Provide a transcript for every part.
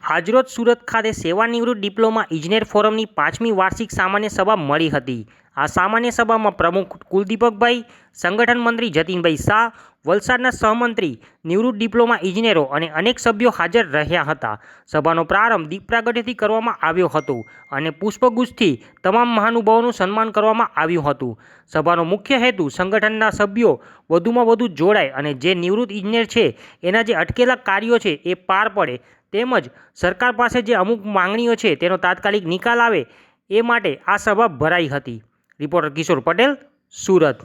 આજરોજ સુરત ખાતે સેવાનિવૃત્ત ડિપ્લોમા ઇજનેર ફોરમની 5મી વાર્ષિક સામાન્ય સભા મળી હતી। આ સામાન્ય સભામાં પ્રમુખ કુલદીપકભાઈ, સંગઠન મંત્રી જતીનભાઈ શાહ, વલસાડના સહમંત્રી, નિવૃત્ત ડિપ્લોમા ઇજનેરો અને અનેક સભ્યો હાજર રહ્યા હતા। સભાનો પ્રારંભ દીપ પ્રાગટ્યથી કરવામાં આવ્યો હતો અને પુષ્પગુચ્છથી તમામ મહાનુભાવોનું સન્માન કરવામાં આવ્યું હતું। સભાનો મુખ્ય હેતુ સંગઠનના સભ્યો વધુમાં વધુ જોડાય અને જે નિવૃત્ત ઇજનેર છે એના જે અટકેલા કાર્યો છે એ પાર પડે તેમજ સરકાર પાસે જે અમુક માંગણીઓ છે તેનો તાત્કાલિક નિકાલ આવે એ માટે આ સભા ભરાઈ હતી। રિપોર્ટર કિશોર પટેલ, સુરત।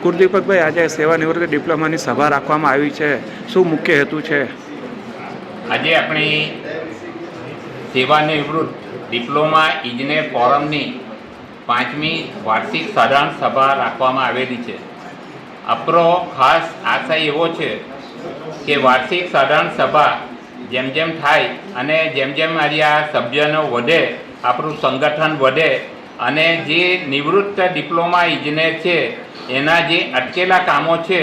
કુલદીપકભાઈ, આજે સેવાનિવૃત્ત ડિપ્લોમાની સભા રાખવામાં આવી છે, શું મુખ્ય હેતુ છે? આજે આપણી સેવાનિવૃત્ત ડિપ્લોમા ઇજનેર ફોરમની 5મી વાર્ષિક સાધારણ સભા રાખવામાં આવેલી છે। આપણો ખાસ આશય એવો છે કે વાર્ષિક સાધારણ સભા જેમ જેમ થાય અને જેમ જેમ આ સભ્યનો વધે, આપણું સંગઠન વધે અને જે નિવૃત્ત ડિપ્લોમા ઇજનેર છે એના જે અટકેલા કામો છે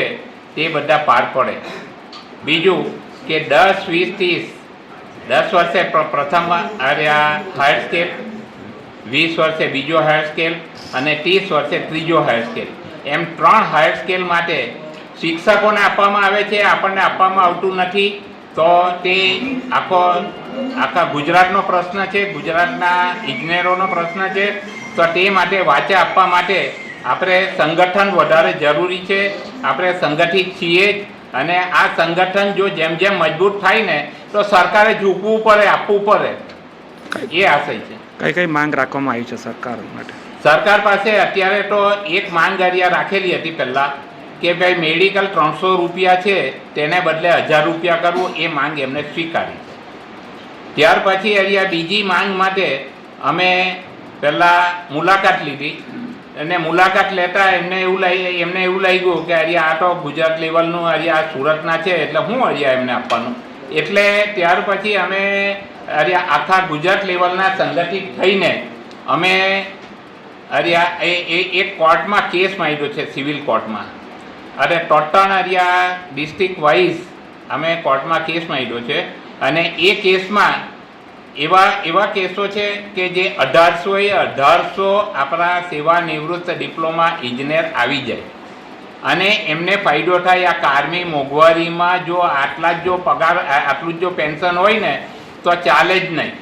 તે બધા પાર પડે। બીજું કે 10, 20, 30 10 વર્ષે પ્રથમ હાયર સ્કેલ, 20 વર્ષે બીજો હાયર સ્કેલ અને 30 વર્ષે ત્રીજો હાયર સ્કેલ, એમ 3 હાયર સ્કેલ માટે શિક્ષકોને આપવામાં આવે છે, આપણને આપવામાં આવતું નથી। તો તે આખા ગુજરાતનો પ્રશ્ન છે, ગુજરાતના ઇજનેરોનો પ્રશ્ન છે। તો તે માટે વાચા આપવા માટે આપણે સંગઠન વધારે જરૂરી છે। આપણે સંગઠિત છીએ જ અને આ સંગઠન જો જેમ જેમ મજબૂત થાય ને તો સરકારે ઝૂકવું પડે, આપવું પડે, એ આશય છે। કઈ માંગ રાખવામાં આવી છે સરકાર માટે? સરકાર પાસે અત્યારે તો એક માંગ રાખેલી હતી પહેલાં કે ભાઈ મેડિકલ 300 રૂપિયા છે તેને બદલે 1000 રૂપિયા કરવું, એ માંગ એમને સ્વીકારી છે। ત્યાર પછી બીજી માંગ માટે અમે પહેલાં મુલાકાત લીધી અને મુલાકાત લેતા એમને એવું લાગ્યું કે આ તો ગુજરાત લેવલનું આ સુરતના છે એટલે હું એમને આપવાનું, એટલે ત્યાર પછી અમે આખા ગુજરાત લેવલના સંગઠિત થઈને અમે એક કોર્ટમાં કેસ માંગ્યો છે, સિવિલ કોર્ટમાં, અને ટોટલ ડિસ્ટ્રિક્ટ વાઇઝ અમે કોર્ટમાં કેસ માંગ્યો છે અને એ કેસમાં એવા કેસો છે કે જે 1800 આપણા સેવાનિવૃત્ત ડિપ્લોમા ઇજનેર આવી જાય અને એમને ફાયદો થાય। આ કારની મોંઘવારીમાં જો આટલા જ જો પગાર, આટલું જ જો પેન્શન હોય ને તો ચાલે જ નહીં।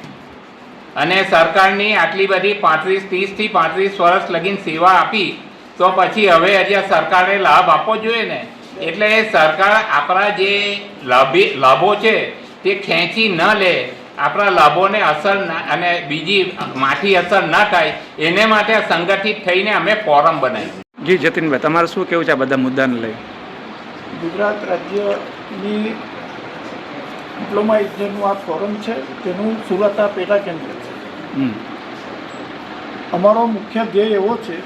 અને સરકારની આટલી બધી 30 થી 35 વર્ષ લગીને સેવા આપી તો પછી હવે સરકારે લાભ આપવો જોઈએ ને, એટલે સરકાર આપણા જે લાભો છે તે ખેંચી ન લે, આપણા લાભોને અસર અને બીજી માઠી અસર ન થાય એને માટે સંગઠિત થઈને અમે ફોરમ બનાવ્યું। જી જતીનભાઈ, તમારું શું કહેવું છે આ બધા મુદ્દાને લઈ? ગુજરાત રાજ્યની ડિપ્લોમા ઇજનેરનું આ ફોરમ છે તેનું સુરત આ પેટા કેન્દ્ર છે। અમારો મુખ્ય ધ્યેય એવો છે,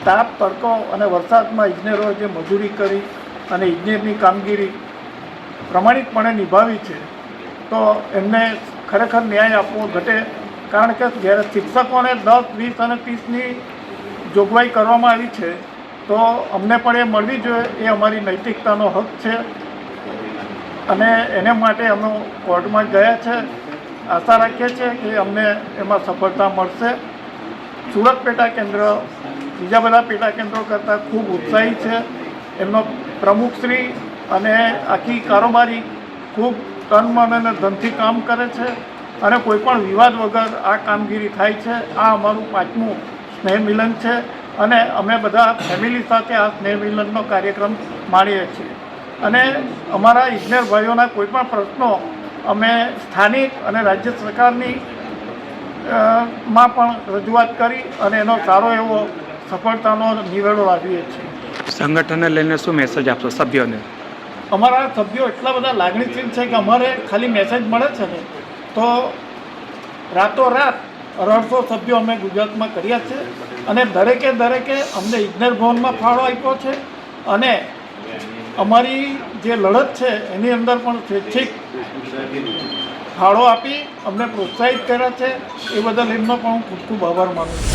તાપ, તડકો અને વરસાદમાં ઇજનેરો જે મજૂરી કરી અને ઇજનેરની કામગીરી પ્રમાણિકપણે નિભાવી છે તો એમને ખરેખર ન્યાય આપવો ઘટે, કારણ કે જ્યારે શિક્ષકોને 10, 20 અને 30ની જોગવાઈ કરવામાં આવી છે તો અમને પણ એ મળવી જોઈએ, એ અમારી નૈતિકતાનો હક છે અને એને માટે અમે કોર્ટમાં ગયા છે। આશા રાખીએ છીએ કે અમને એમાં સફળતા મળશે। સુરત પેટા કેન્દ્ર બીજા બધા પેટા કેન્દ્રો કરતાં ખૂબ ઉત્સાહી છે। એમનો પ્રમુખશ્રી અને આખી કારોબારી ખૂબ તન, મન અને ધનથી કામ કરે છે અને કોઈપણ વિવાદ વગર આ કામગીરી થાય છે। આ અમારું 5મું સ્નેહ મિલન છે અને અમે બધા ફેમિલી સાથે આ સ્નેહ મિલનનો કાર્યક્રમ માણીએ છીએ અને અમારા ઇજનેર ભાઈઓના કોઈપણ પ્રશ્નો અમે સ્થાનિક અને રાજ્ય સરકારની માં પણ રજૂઆત કરી અને એનો સારો એવો સફળતાનો નિવેડો લાવીએ છીએ। સંગઠનને લઈને શું મેસેજ આપશો સભ્યોને? અમારા સભ્યો એટલા બધા લાગણીશીલ છે કે અમારે ખાલી મેસેજ મળે છે ને તો રાતોરાત 1800 સભ્યો અમે ગુજરાતમાં કર્યા છે અને દરેકે અમને ઇજનેર ભવનમાં ફાળો આપ્યો છે અને અમારી જે લડત છે એની અંદર પણ સ્વૈચ્છિક ફાળો આપી અમને પ્રોત્સાહિત કર્યા છે। એ બદલ એમનો પણ હું ખૂબ આભાર માનું છું।